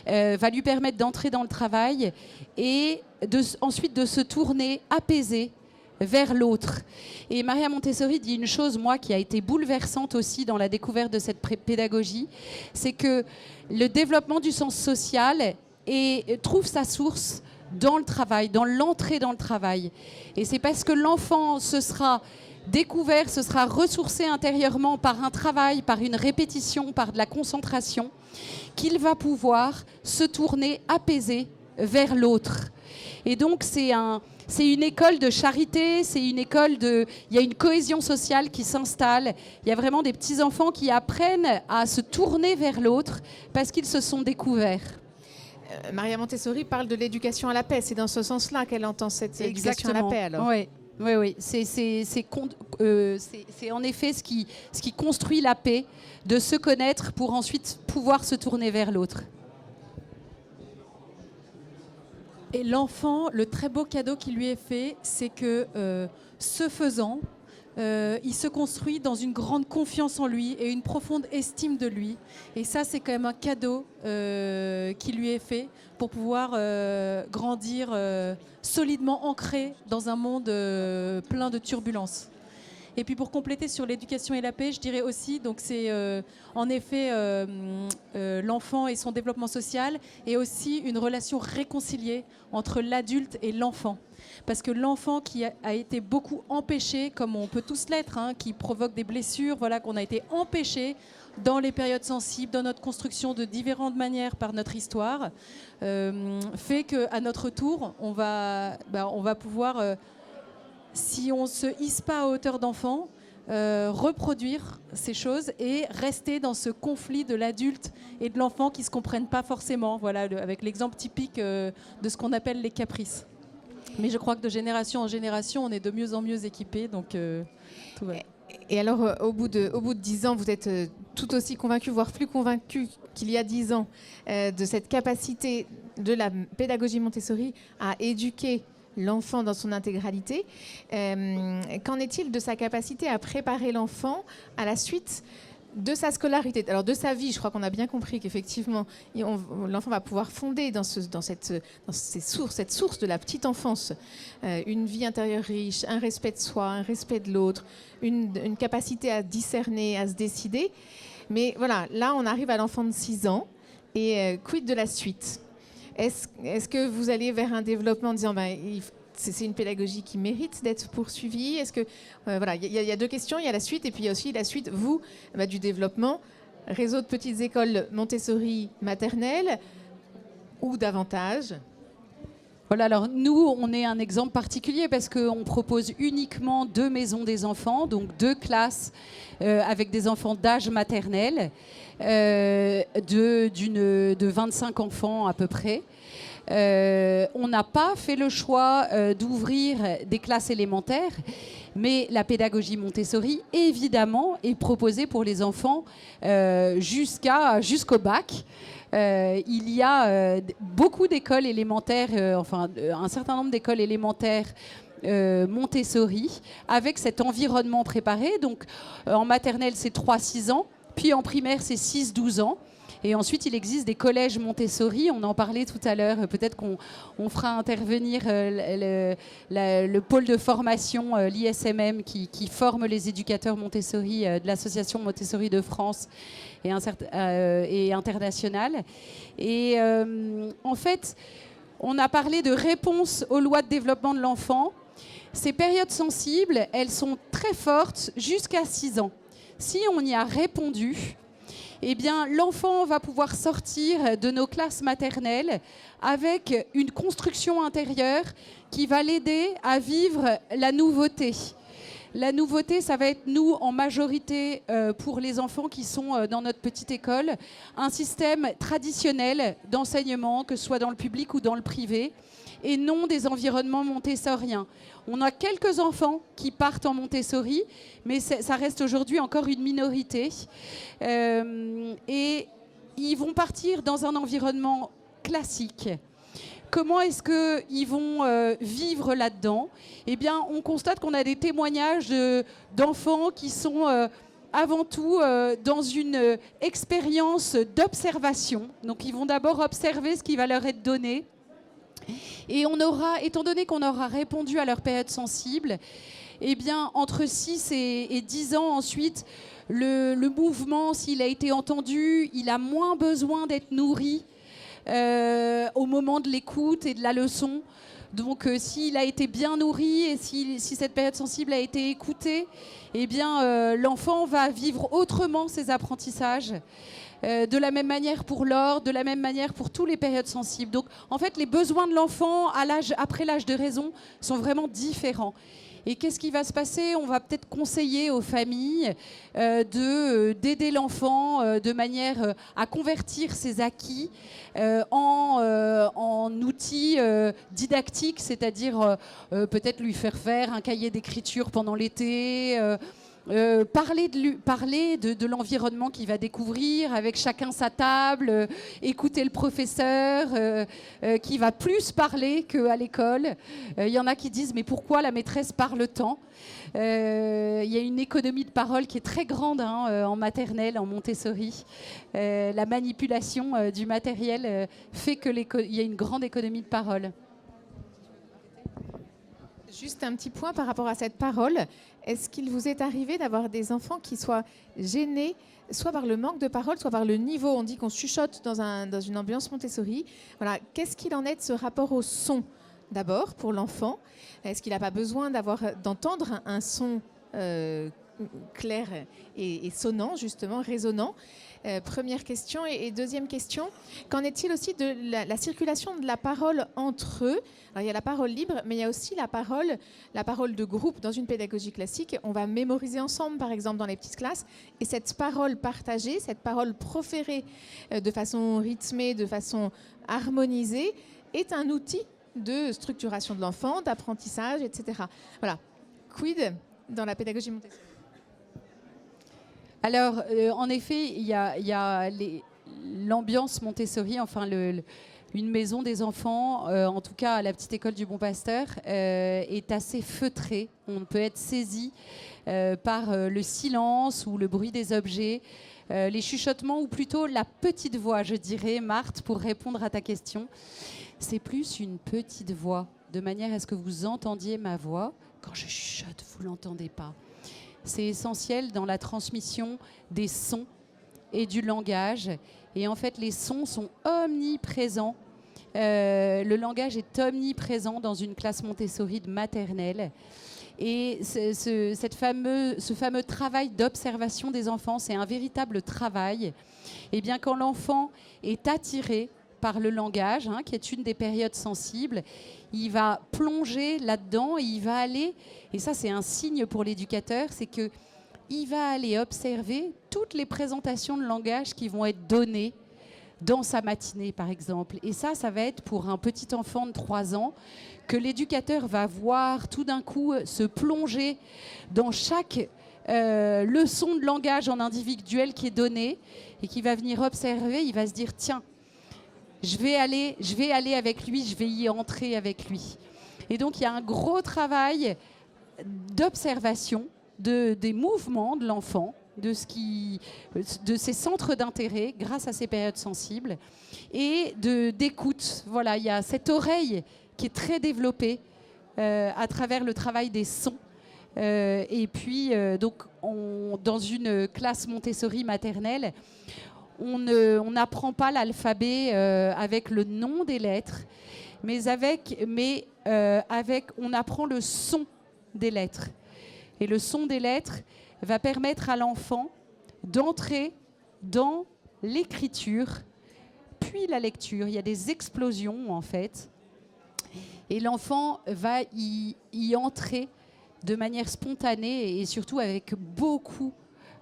va lui permettre d'entrer dans le travail et ensuite de se tourner apaisé vers l'autre. Et Maria Montessori dit une chose, moi, qui a été bouleversante aussi dans la découverte de cette pédagogie, c'est que le développement du sens social trouve sa source dans le travail, dans l'entrée dans le travail. Et c'est parce que l'enfant se sera découvert, se sera ressourcé intérieurement par un travail, par une répétition, par de la concentration, qu'il va pouvoir se tourner apaisé vers l'autre. Et donc c'est une école de charité, c'est une école il y a une cohésion sociale qui s'installe. Il y a vraiment des petits-enfants qui apprennent à se tourner vers l'autre parce qu'ils se sont découverts. Maria Montessori parle de l'éducation à la paix. C'est dans ce sens-là qu'elle entend cette éducation à la paix, alors. Oui. C'est en effet ce qui construit la paix, de se connaître pour ensuite pouvoir se tourner vers l'autre. Et l'enfant, le très beau cadeau qui lui est fait, c'est que ce faisant, il se construit dans une grande confiance en lui et une profonde estime de lui. Et ça, c'est quand même un cadeau qui lui est fait pour pouvoir grandir solidement ancré dans un monde plein de turbulences. Et puis pour compléter sur l'éducation et la paix, je dirais aussi, donc c'est en effet l'enfant et son développement social, et aussi une relation réconciliée entre l'adulte et l'enfant. Parce que l'enfant qui a été beaucoup empêché, comme on peut tous l'être, hein, qui provoque des blessures, voilà, qu'on a été empêché dans les périodes sensibles, dans notre construction de différentes manières par notre histoire, fait qu'à notre tour, on va pouvoir, si on ne se hisse pas à hauteur d'enfant, reproduire ces choses et rester dans ce conflit de l'adulte et de l'enfant qui ne se comprennent pas forcément, voilà, avec l'exemple typique de ce qu'on appelle les caprices. Mais je crois que de génération en génération, on est de mieux en mieux équipés, donc tout va. Et alors, au bout de 10 ans, vous êtes tout aussi convaincu, voire plus convaincu qu'il y a 10 ans, de cette capacité de la pédagogie Montessori à éduquer l'enfant dans son intégralité. Qu'en est-il de sa capacité à préparer l'enfant à la suite de sa scolarité, alors de sa vie? Je crois qu'on a bien compris qu'effectivement, l'enfant va pouvoir fonder dans cette source de la petite enfance une vie intérieure riche, un respect de soi, un respect de l'autre, une capacité à discerner, à se décider. Mais voilà, là, on arrive à l'enfant de 6 ans et quid de la suite? Est-ce que vous allez vers un développement en disant c'est une pédagogie qui mérite d'être poursuivie? Est-ce que voilà, il y a deux questions, il y a la suite et puis il y a aussi la suite du développement, réseau de petites écoles Montessori maternelles ou davantage? Voilà, alors nous, on est un exemple particulier parce qu'on propose uniquement 2 maisons des enfants, donc 2 classes avec des enfants d'âge maternel, de 25 enfants à peu près. On n'a pas fait le choix d'ouvrir des classes élémentaires, mais la pédagogie Montessori, évidemment, est proposée pour les enfants jusqu'au bac. Il y a beaucoup d'écoles élémentaires, un certain nombre d'écoles élémentaires Montessori, avec cet environnement préparé. Donc, en maternelle, c'est 3-6 ans, puis en primaire, c'est 6-12 ans. Et ensuite, il existe des collèges Montessori. On en parlait tout à l'heure. Peut-être qu'on fera intervenir le pôle de formation, l'ISMM, qui forme les éducateurs Montessori de l'association Montessori de France et internationale. Et en fait, on a parlé de réponse aux lois de développement de l'enfant. Ces périodes sensibles, elles sont très fortes jusqu'à 6 ans. Si on y a répondu, eh bien, l'enfant va pouvoir sortir de nos classes maternelles avec une construction intérieure qui va l'aider à vivre la nouveauté. La nouveauté, ça va être, nous, en majorité, pour les enfants qui sont dans notre petite école, un système traditionnel d'enseignement, que ce soit dans le public ou dans le privé, et non des environnements montessoriens. On a quelques enfants qui partent en Montessori, mais ça reste aujourd'hui encore une minorité. Et ils vont partir dans un environnement classique. Comment est-ce qu'ils vont vivre là-dedans? Eh bien, on constate qu'on a des témoignages d'enfants qui sont avant tout dans une expérience d'observation. Donc, ils vont d'abord observer ce qui va leur être donné. Et étant donné qu'on aura répondu à leur période sensible, eh bien, entre 6 et 10 ans ensuite, le mouvement, s'il a été entendu, il a moins besoin d'être nourri au moment de l'écoute et de la leçon. Donc, s'il a été bien nourri et si cette période sensible a été écoutée, eh bien, l'enfant va vivre autrement ses apprentissages. De la même manière pour l'or, de la même manière pour toutes les périodes sensibles. Donc, en fait, les besoins de l'enfant après l'âge de raison sont vraiment différents. Et qu'est-ce qui va se passer? On va peut-être conseiller aux familles d'aider l'enfant de manière à convertir ses acquis en outils didactiques, c'est-à-dire peut-être lui faire faire un cahier d'écriture pendant l'été, parler de l'environnement qu'il va découvrir, avec chacun sa table, écouter le professeur, qui va plus parler qu'à l'école. Il y en a qui disent mais pourquoi la maîtresse parle tant ? Il y a une économie de parole qui est très grande en maternelle, en Montessori. La manipulation du matériel fait qu'il y a une grande économie de parole. Juste un petit point par rapport à cette parole. Est-ce qu'il vous est arrivé d'avoir des enfants qui soient gênés, soit par le manque de parole, soit par le niveau ? On dit qu'on chuchote dans une ambiance Montessori. Voilà. Qu'est-ce qu'il en est de ce rapport au son, d'abord, pour l'enfant ? Est-ce qu'il n'a pas besoin d'entendre un son clair et sonnant, justement, résonnant ? Première question. Et deuxième question, qu'en est-il aussi de la circulation de la parole entre eux ? Alors, il y a la parole libre, mais il y a aussi la parole de groupe. Dans une pédagogie classique, on va mémoriser ensemble, par exemple, dans les petites classes. Et cette parole partagée, cette parole proférée de façon rythmée, de façon harmonisée, est un outil de structuration de l'enfant, d'apprentissage, etc. Voilà. Quid dans la pédagogie Montessori ? Alors, en effet, il y a l'ambiance Montessori, enfin une maison des enfants, en tout cas à la petite école du Bon Pasteur, est assez feutrée. On peut être saisi par le silence ou le bruit des objets, les chuchotements ou plutôt la petite voix, je dirais, Marthe, pour répondre à ta question. C'est plus une petite voix, de manière à ce que vous entendiez ma voix. Quand je chuchote, vous ne l'entendez pas. C'est essentiel dans la transmission des sons et du langage. Et en fait, les sons sont omniprésents. Le langage est omniprésent dans une classe Montessori de maternelle. Et ce fameux travail d'observation des enfants, c'est un véritable travail. Et bien, quand l'enfant est attiré par le langage, qui est une des périodes sensibles, il va plonger là-dedans et il va aller, et ça c'est un signe pour l'éducateur, c'est qu'il va aller observer toutes les présentations de langage qui vont être données dans sa matinée par exemple. Et ça va être pour un petit enfant de 3 ans que l'éducateur va voir tout d'un coup se plonger dans chaque leçon de langage en individuel qui est donnée et qui va venir observer, il va se dire tiens, je vais aller avec lui, je vais y entrer avec lui. Et donc, il y a un gros travail d'observation des mouvements de l'enfant, de ses centres d'intérêt grâce à ces périodes sensibles et d'écoute. Voilà, il y a cette oreille qui est très développée à travers le travail des sons. Et puis, dans une classe Montessori maternelle, on n'apprend pas l'alphabet avec le nom des lettres, mais on apprend le son des lettres. Et le son des lettres va permettre à l'enfant d'entrer dans l'écriture, puis la lecture. Il y a des explosions, en fait. Et l'enfant va y entrer de manière spontanée et surtout avec beaucoup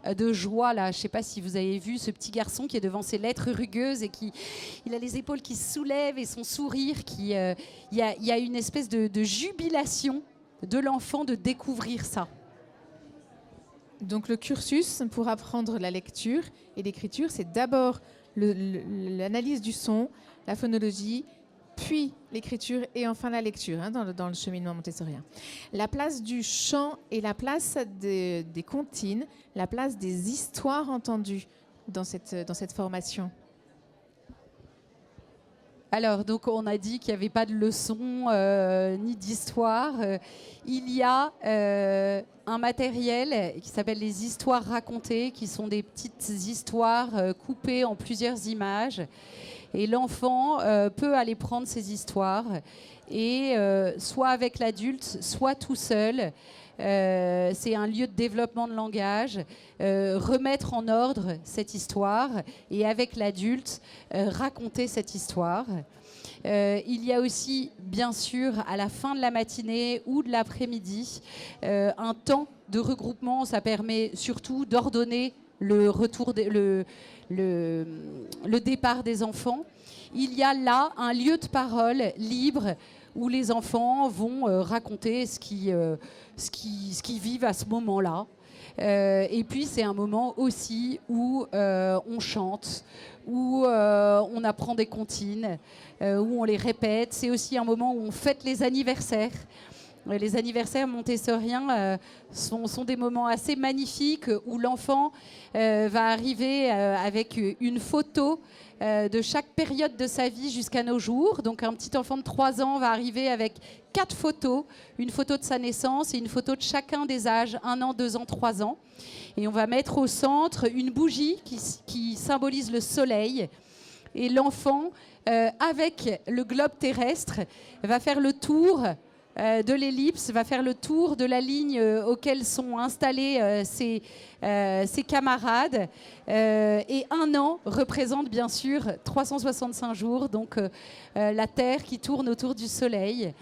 de joie là. Je ne sais pas si vous avez vu ce petit garçon qui est devant ses lettres rugueuses et il a les épaules qui se soulèvent et son sourire il y a une espèce de jubilation de l'enfant de découvrir ça. Donc le cursus pour apprendre la lecture et l'écriture, c'est d'abord l'analyse du son, la phonologie, puis l'écriture et enfin la lecture dans le cheminement montessorien. La place du chant et la place des comptines, la place des histoires entendues dans cette formation. Alors, donc, on a dit qu'il n'y avait pas de leçons ni d'histoire. Il y a un matériel qui s'appelle les histoires racontées, qui sont des petites histoires coupées en plusieurs images. Et l'enfant peut aller prendre ces histoires et soit avec l'adulte, soit tout seul. C'est un lieu de développement de langage, remettre en ordre cette histoire et avec l'adulte raconter cette histoire. Il y a aussi, bien sûr, à la fin de la matinée ou de l'après-midi, un temps de regroupement. Ça permet surtout d'ordonner le départ des enfants. Il y a là un lieu de parole libre où les enfants vont raconter ce qu'ils vivent à ce moment-là. Et puis c'est un moment aussi où on chante, où on apprend des comptines, où on les répète. C'est aussi un moment où on fête les anniversaires. Les anniversaires montessoriens sont des moments assez magnifiques où l'enfant va arriver avec une photo de chaque période de sa vie jusqu'à nos jours. Donc un petit enfant de 3 ans va arriver avec 4 photos, une photo de sa naissance et une photo de chacun des âges, 1 an, 2 ans, 3 ans. Et on va mettre au centre une bougie qui symbolise le soleil. Et l'enfant, avec le globe terrestre, va faire le tour de l'ellipse, va faire le tour de la ligne auquel sont installés ses camarades. Et 1 an représente bien sûr 365 jours, donc la Terre qui tourne autour du Soleil.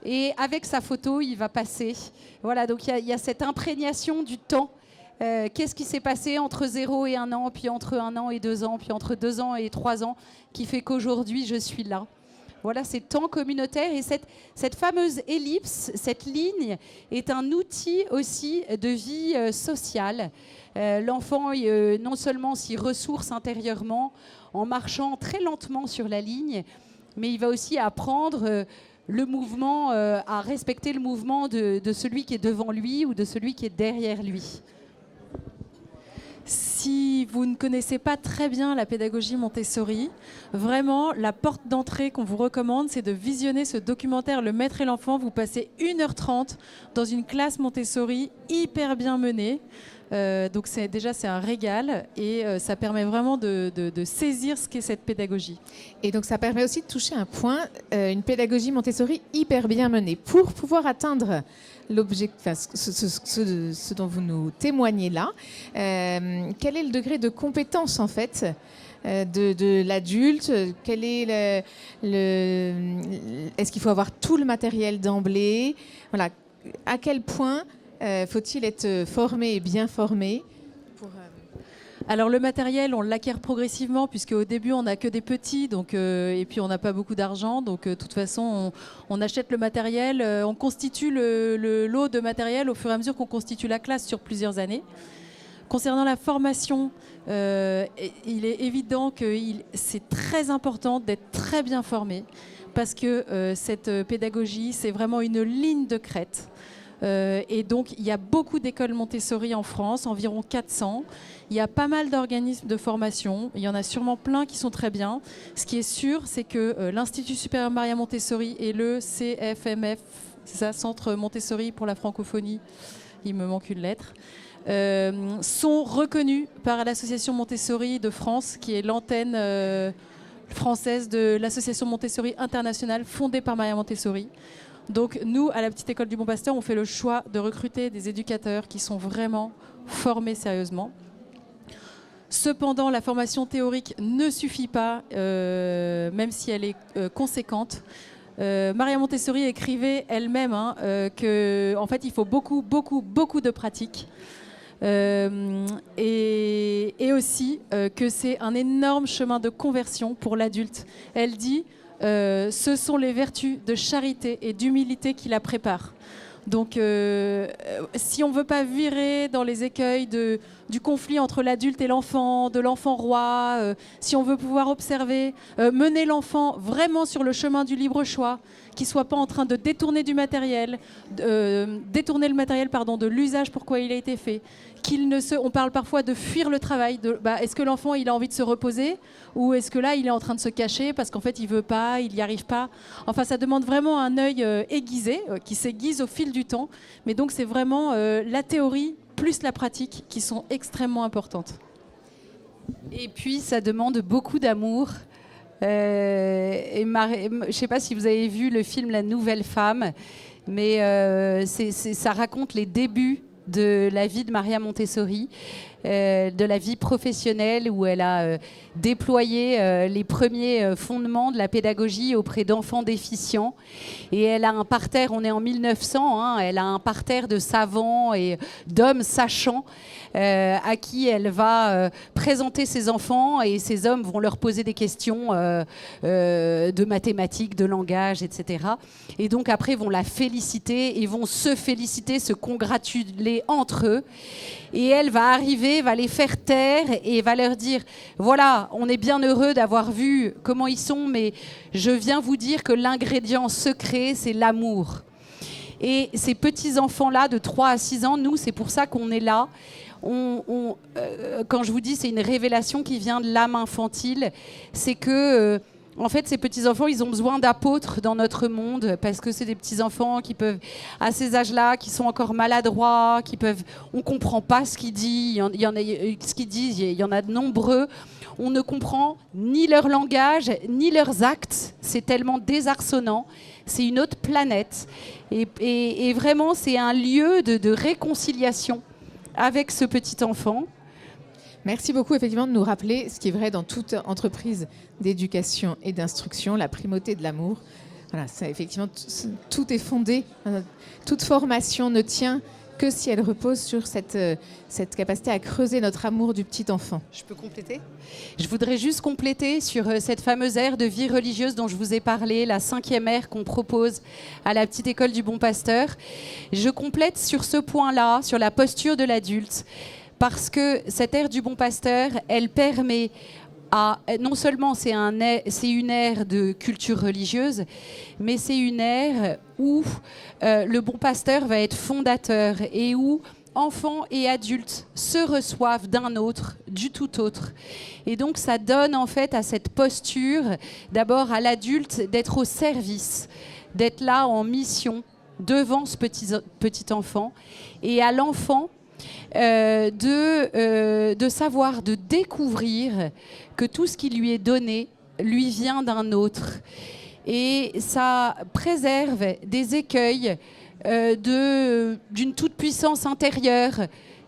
Et avec sa photo, il va passer. Voilà, donc il y a cette imprégnation du temps. Qu'est-ce qui s'est passé entre 0 et 1 an, puis entre 1 an et 2 ans, puis entre 2 ans et 3 ans, qui fait qu'aujourd'hui, je suis là. Voilà, c'est temps communautaire. Et cette fameuse ellipse, cette ligne, est un outil aussi de vie sociale. L'enfant, non seulement s'y ressource intérieurement en marchant très lentement sur la ligne, mais il va aussi apprendre le mouvement, à respecter le mouvement de celui qui est devant lui ou de celui qui est derrière lui. Si vous ne connaissez pas très bien la pédagogie Montessori, vraiment, la porte d'entrée qu'on vous recommande, c'est de visionner ce documentaire Le Maître et l'Enfant. Vous passez 1h30 dans une classe Montessori hyper bien menée. Donc c'est un régal et ça permet vraiment de saisir ce qu'est cette pédagogie. Et donc ça permet aussi de toucher un point, une pédagogie Montessori hyper bien menée. Pour pouvoir atteindre ce dont vous nous témoignez là, quel est le degré de compétence en fait de l'adulte? Quel est est-ce qu'il faut avoir tout le matériel d'emblée? Voilà, à quel point faut-il être formé et bien formé pour, Alors le matériel, on l'acquiert progressivement puisque au début on n'a que des petits, donc, et puis on n'a pas beaucoup d'argent, donc de toute façon on achète le matériel, on constitue le lot de matériel au fur et à mesure qu'on constitue la classe sur plusieurs années. Concernant la formation, il est évident que c'est très important d'être très bien formé parce que cette pédagogie, c'est vraiment une ligne de crête. Et donc, il y a beaucoup d'écoles Montessori en France, environ 400. Il y a pas mal d'organismes de formation. Il y en a sûrement plein qui sont très bien. Ce qui est sûr, c'est que l'Institut supérieur Maria Montessori et le CFMF, c'est ça, Centre Montessori pour la francophonie, il me manque une lettre, sont reconnus par l'Association Montessori de France, qui est l'antenne française de l'Association Montessori internationale fondée par Maria Montessori. Donc nous, à la Petite École du Bon Pasteur, on fait le choix de recruter des éducateurs qui sont vraiment formés sérieusement. Cependant, la formation théorique ne suffit pas, même si elle est conséquente. Maria Montessori écrivait elle-même qu'en fait, il faut beaucoup de pratique. Et aussi que c'est un énorme chemin de conversion pour l'adulte. Elle dit ce sont les vertus de charité et d'humilité qui la préparent. Donc si on ne veut pas virer dans les écueils du conflit entre l'adulte et l'enfant, de l'enfant roi, si on veut pouvoir observer, mener l'enfant vraiment sur le chemin du libre choix, qu'il ne soit pas en train de détourner du matériel, détourner le matériel de l'usage pourquoi il a été fait, on parle parfois de fuir le travail, est-ce que l'enfant il a envie de se reposer ou est-ce que là il est en train de se cacher parce qu'en fait il veut pas, il n'y arrive pas. Enfin ça demande vraiment un œil aiguisé qui s'aiguise au fil du temps, mais donc c'est vraiment la théorie plus la pratique qui sont extrêmement importantes. Et puis ça demande beaucoup d'amour. Je ne sais pas si vous avez vu le film La Nouvelle Femme, mais ça raconte les débuts de la vie de Maria Montessori. de la vie professionnelle où elle a déployé les premiers fondements de la pédagogie auprès d'enfants déficients. Et elle a un parterre, on est en 1900, hein, elle a un parterre de savants et d'hommes sachants à qui elle va présenter ses enfants, et ces hommes vont leur poser des questions de mathématiques, de langage, etc. Et donc après vont la féliciter et vont se féliciter, se congratuler entre eux. Et elle va arriver, va les faire taire et va leur dire « Voilà, on est bien heureux d'avoir vu comment ils sont, mais je viens vous dire que l'ingrédient secret, c'est l'amour. » Et ces petits-enfants-là, de 3 à 6 ans, nous, c'est pour ça qu'on est là. Quand je vous dis c'est une révélation qui vient de l'âme infantile, c'est que en fait ces petits-enfants ils ont besoin d'apôtres dans notre monde, parce que c'est des petits-enfants qui peuvent, à ces âges-là, qui sont encore maladroits, on comprend pas ce qu'ils disent, il y en a de nombreux, on ne comprend ni leur langage ni leurs actes, c'est tellement désarçonnant. C'est une autre planète et vraiment c'est un lieu de réconciliation avec ce petit enfant. Merci beaucoup effectivement de nous rappeler ce qui est vrai dans toute entreprise d'éducation et d'instruction, la primauté de l'amour. Voilà, ça, effectivement, tout est fondé, toute formation ne tient que si elle repose sur cette capacité à creuser notre amour du petit enfant. Je peux compléter ? Je voudrais juste compléter sur cette fameuse ère de vie religieuse dont je vous ai parlé, la 5e ère qu'on propose à la petite école du Bon Pasteur. Je complète sur ce point-là, sur la posture de l'adulte, parce que cette ère du Bon Pasteur, elle permet non seulement c'est une ère de culture religieuse, mais c'est une ère où le Bon Pasteur va être fondateur et où enfants et adultes se reçoivent d'un autre, du tout autre. Et donc ça donne en fait à cette posture, d'abord à l'adulte d'être au service, d'être là en mission devant ce petit enfant, et à l'enfant de savoir, de découvrir que tout ce qui lui est donné lui vient d'un autre. Et ça préserve des écueils d'une toute-puissance intérieure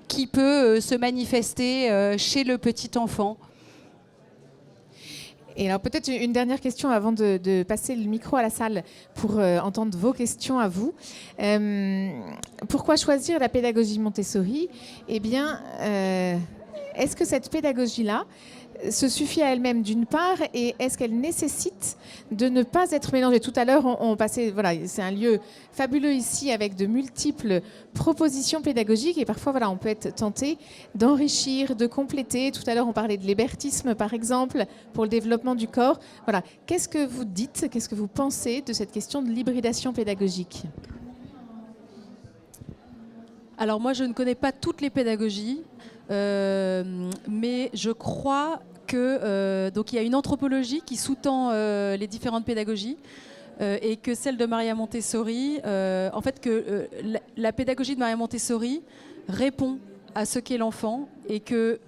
qui peut se manifester chez le petit enfant. Et alors peut-être une dernière question avant de passer le micro à la salle pour entendre vos questions à vous. Pourquoi choisir la pédagogie Montessori ? Eh bien, est-ce que cette pédagogie-là se suffit à elle-même d'une part, et est-ce qu'elle nécessite de ne pas être mélangée ? Tout à l'heure, on passait, voilà, c'est un lieu fabuleux ici avec de multiples propositions pédagogiques, et parfois voilà, on peut être tenté d'enrichir, de compléter. Tout à l'heure, on parlait de l'hébertisme, par exemple, pour le développement du corps. Voilà. Qu'est-ce que vous dites, qu'est-ce que vous pensez de cette question de l'hybridation pédagogique ? Alors moi, je ne connais pas toutes les pédagogies, mais je crois que donc il y a une anthropologie qui sous-tend les différentes pédagogies, et que celle de Maria Montessori, en fait, que la pédagogie de Maria Montessori répond à ce qu'est l'enfant, et que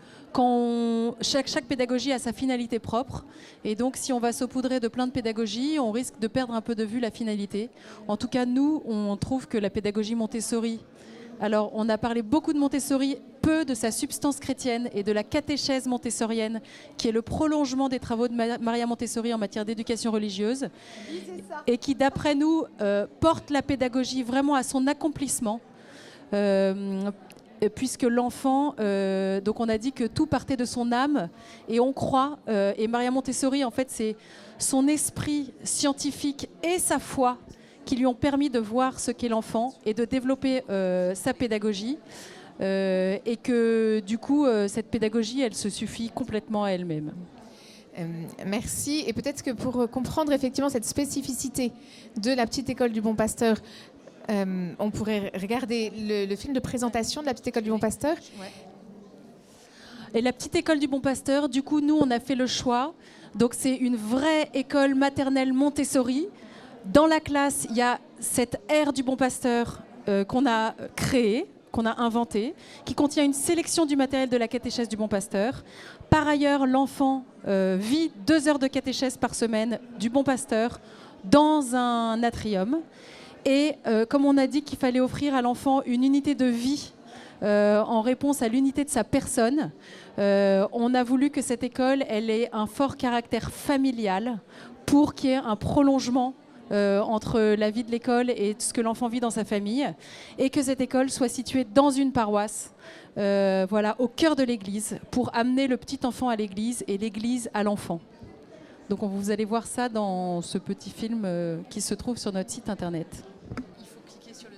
chaque pédagogie a sa finalité propre, et donc si on va saupoudrer de plein de pédagogies, on risque de perdre un peu de vue la finalité. En tout cas, nous, on trouve que la pédagogie Montessori, alors on a parlé beaucoup de Montessori, peu de sa substance chrétienne et de la catéchèse montessorienne, qui est le prolongement des travaux de Maria Montessori en matière d'éducation religieuse, et qui, d'après nous, porte la pédagogie vraiment à son accomplissement, puisque l'enfant, donc on a dit que tout partait de son âme, et on croit, et Maria Montessori, en fait, c'est son esprit scientifique et sa foi qui lui ont permis de voir ce qu'est l'enfant et de développer sa pédagogie, et que du coup cette pédagogie elle se suffit complètement à elle-même. Merci. Et peut-être que pour comprendre effectivement cette spécificité de la petite école du Bon Pasteur, on pourrait regarder le film de présentation de la petite école du Bon Pasteur. Ouais. Et la petite école du Bon Pasteur, du coup nous on a fait le choix, donc c'est une vraie école maternelle Montessori. Dans la classe, il y a cette ère du Bon Pasteur qu'on a créée, qu'on a inventée, qui contient une sélection du matériel de la catéchèse du Bon Pasteur. Par ailleurs, l'enfant vit 2 heures de catéchèse par semaine du Bon Pasteur dans un atrium. Et comme on a dit qu'il fallait offrir à l'enfant une unité de vie en réponse à l'unité de sa personne. On a voulu que cette école elle ait un fort caractère familial pour qu'il y ait un prolongement entre la vie de l'école et ce que l'enfant vit dans sa famille, et que cette école soit située dans une paroisse, au cœur de l'église, pour amener le petit enfant à l'église et l'église à l'enfant. Donc vous allez voir ça dans ce petit film qui se trouve sur notre site internet.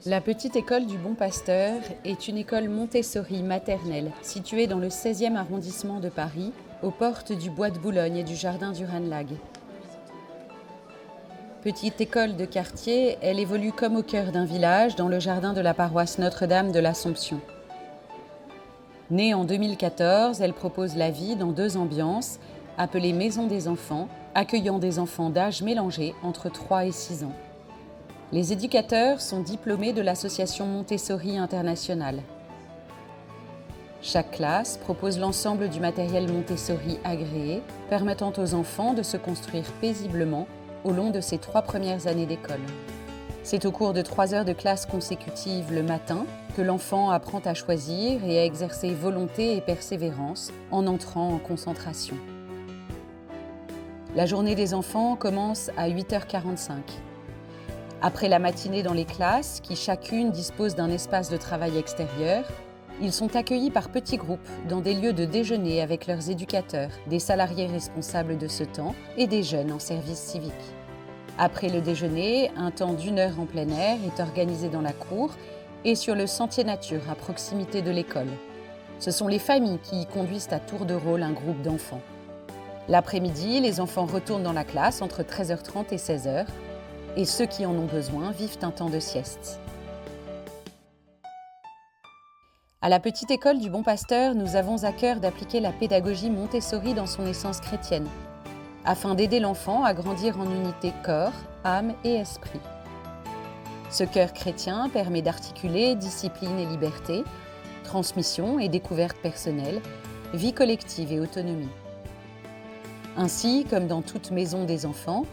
La petite école du Bon Pasteur est une école Montessori maternelle située dans le 16e arrondissement de Paris, aux portes du Bois de Boulogne et du jardin du Ranelagh. Petite école de quartier, elle évolue comme au cœur d'un village dans le jardin de la paroisse Notre-Dame de l'Assomption. Née en 2014, elle propose la vie dans 2 ambiances, appelées Maison des enfants, accueillant des enfants d'âge mélangé entre 3 et 6 ans. Les éducateurs sont diplômés de l'association Montessori Internationale. Chaque classe propose l'ensemble du matériel Montessori agréé, permettant aux enfants de se construire paisiblement au long de ces 3 premières années d'école. C'est au cours de 3 heures de classe consécutives le matin que l'enfant apprend à choisir et à exercer volonté et persévérance en entrant en concentration. La journée des enfants commence à 8h45. Après la matinée dans les classes, qui chacune dispose d'un espace de travail extérieur, ils sont accueillis par petits groupes dans des lieux de déjeuner avec leurs éducateurs, des salariés responsables de ce temps et des jeunes en service civique. Après le déjeuner, un temps d'1 heure en plein air est organisé dans la cour et sur le sentier nature à proximité de l'école. Ce sont les familles qui y conduisent à tour de rôle un groupe d'enfants. L'après-midi, les enfants retournent dans la classe entre 13h30 et 16h et ceux qui en ont besoin vivent un temps de sieste. À la petite école du Bon Pasteur, nous avons à cœur d'appliquer la pédagogie Montessori dans son essence chrétienne, afin d'aider l'enfant à grandir en unité corps, âme et esprit. Ce cœur chrétien permet d'articuler discipline et liberté, transmission et découverte personnelle, vie collective et autonomie. Ainsi, comme dans toute maison des enfants,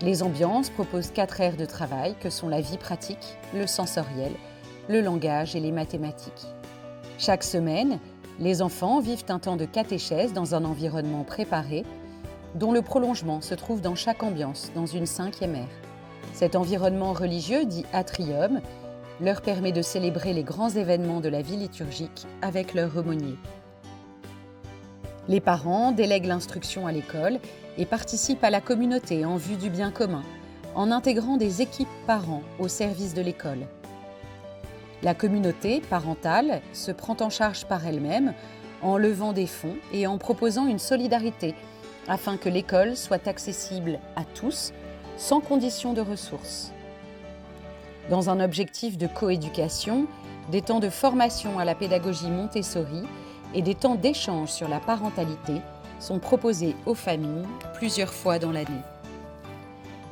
les ambiances proposent 4 aires de travail que sont la vie pratique, le sensoriel, le langage et les mathématiques. Chaque semaine, les enfants vivent un temps de catéchèse dans un environnement préparé, dont le prolongement se trouve dans chaque ambiance, dans une 5e aire. Cet environnement religieux, dit atrium, leur permet de célébrer les grands événements de la vie liturgique avec leur aumônier. Les parents délèguent l'instruction à l'école et participent à la communauté en vue du bien commun, en intégrant des équipes parents au service de l'école. La communauté parentale se prend en charge par elle-même en levant des fonds et en proposant une solidarité afin que l'école soit accessible à tous, sans condition de ressources. Dans un objectif de coéducation, des temps de formation à la pédagogie Montessori et des temps d'échange sur la parentalité sont proposés aux familles plusieurs fois dans l'année.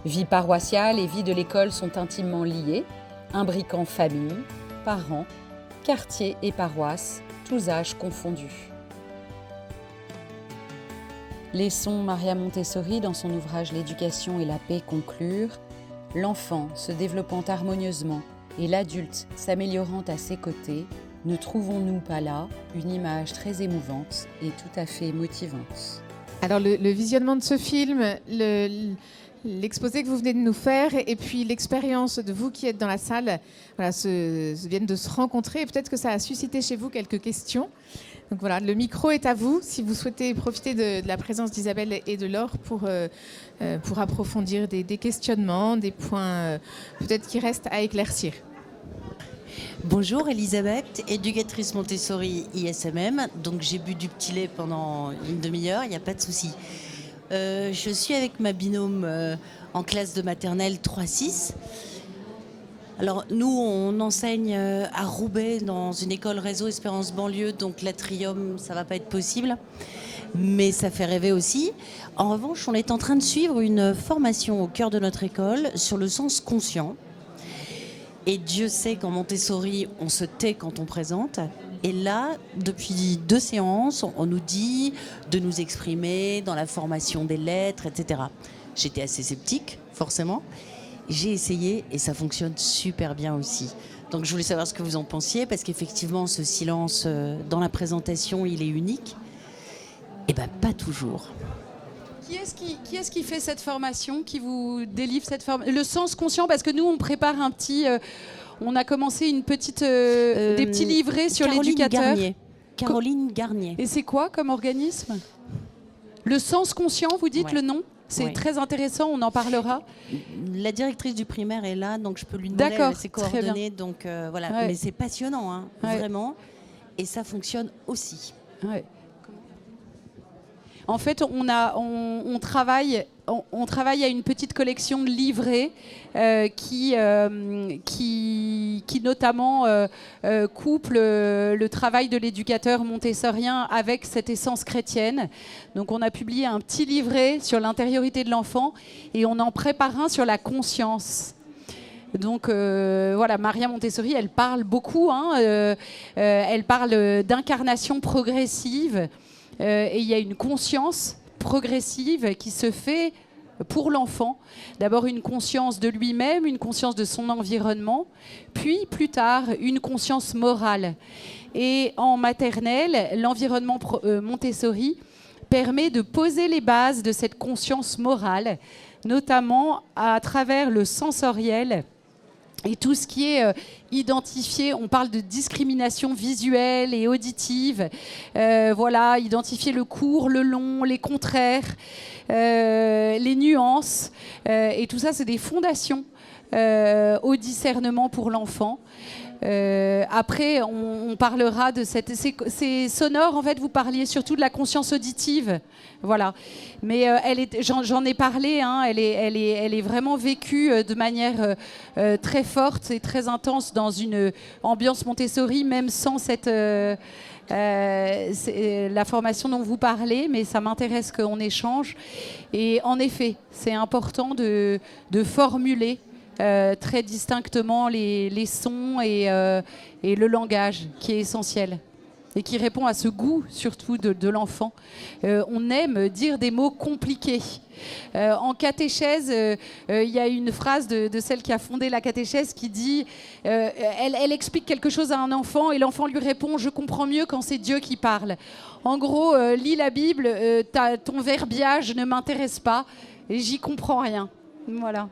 Vie paroissiale et vie de l'école sont intimement liées, imbriquant famille, parents, quartier et paroisse, tous âges confondus. Laissons Maria Montessori dans son ouvrage L'éducation et la paix conclure: l'enfant se développant harmonieusement et l'adulte s'améliorant à ses côtés, ne trouvons-nous pas là une image très émouvante et tout à fait motivante? Alors le visionnement de ce film, l'exposé que vous venez de nous faire et puis l'expérience de vous qui êtes dans la salle viennent de se rencontrer et peut-être que ça a suscité chez vous quelques questions. Donc voilà, le micro est à vous si vous souhaitez profiter de la présence d'Isabelle et de Laure pour approfondir des questionnements, des points peut-être qui restent à éclaircir. Bonjour Elisabeth, éducatrice Montessori ISMM. Donc j'ai bu du petit lait pendant une demi-heure, il n'y a pas de souci. Je suis avec ma binôme en classe de maternelle 3-6. Alors nous, on enseigne à Roubaix dans une école réseau Espérance Banlieue, donc l'Atrium, ça ne va pas être possible. Mais ça fait rêver aussi. En revanche, on est en train de suivre une formation au cœur de notre école sur le sens conscient. Et Dieu sait qu'en Montessori, on se tait quand on présente. Et là, depuis 2 séances, on nous dit de nous exprimer dans la formation des lettres, etc. J'étais assez sceptique, forcément. J'ai essayé et ça fonctionne super bien aussi. Donc je voulais savoir ce que vous en pensiez, parce qu'effectivement, ce silence dans la présentation, il est unique. Eh bien, pas toujours. Qui est-ce qui fait cette formation, qui vous délivre cette formation? Le sens conscient, parce que nous, on prépare un petit... on a commencé des petits livrets sur l'éducateur. Caroline Garnier. Et c'est quoi comme organisme? Le sens conscient, vous dites le nom? C'est très intéressant, on en parlera. La directrice du primaire est là, donc je peux lui demander ses coordonnées. Donc voilà, mais c'est passionnant, hein, vraiment. Et ça fonctionne aussi. Ouais. En fait, on travaille à une petite collection de livrets qui notamment couple le travail de l'éducateur montessorien avec cette essence chrétienne. Donc on a publié un petit livret sur l'intériorité de l'enfant et on en prépare un sur la conscience. Donc voilà, Maria Montessori, elle parle beaucoup, elle parle d'incarnation progressive. Et il y a une conscience progressive qui se fait pour l'enfant. D'abord une conscience de lui-même, une conscience de son environnement, puis plus tard une conscience morale. Et en maternelle, l'environnement Montessori permet de poser les bases de cette conscience morale, notamment à travers le sensoriel. Et tout ce qui est identifié, on parle de discrimination visuelle et auditive, voilà, identifier le court, le long, les contraires, les nuances, et tout ça, c'est des fondations au discernement pour l'enfant. Après, on parlera de c'est sonore, en fait, vous parliez surtout de la conscience auditive, voilà. Mais j'en ai parlé, hein, elle est vraiment vécue de manière très forte et très intense dans une ambiance Montessori, même sans la formation dont vous parlez, mais ça m'intéresse qu'on échange. Et en effet, c'est important de formuler très distinctement les sons et le langage qui est essentiel et qui répond à ce goût surtout de l'enfant. On aime dire des mots compliqués. En catéchèse, il y a une phrase de celle qui a fondé la catéchèse qui dit elle explique quelque chose à un enfant et l'enfant lui répond « Je comprends mieux quand c'est Dieu qui parle ». En gros, lis la Bible, ton verbiage ne m'intéresse pas et j'y comprends rien. Voilà.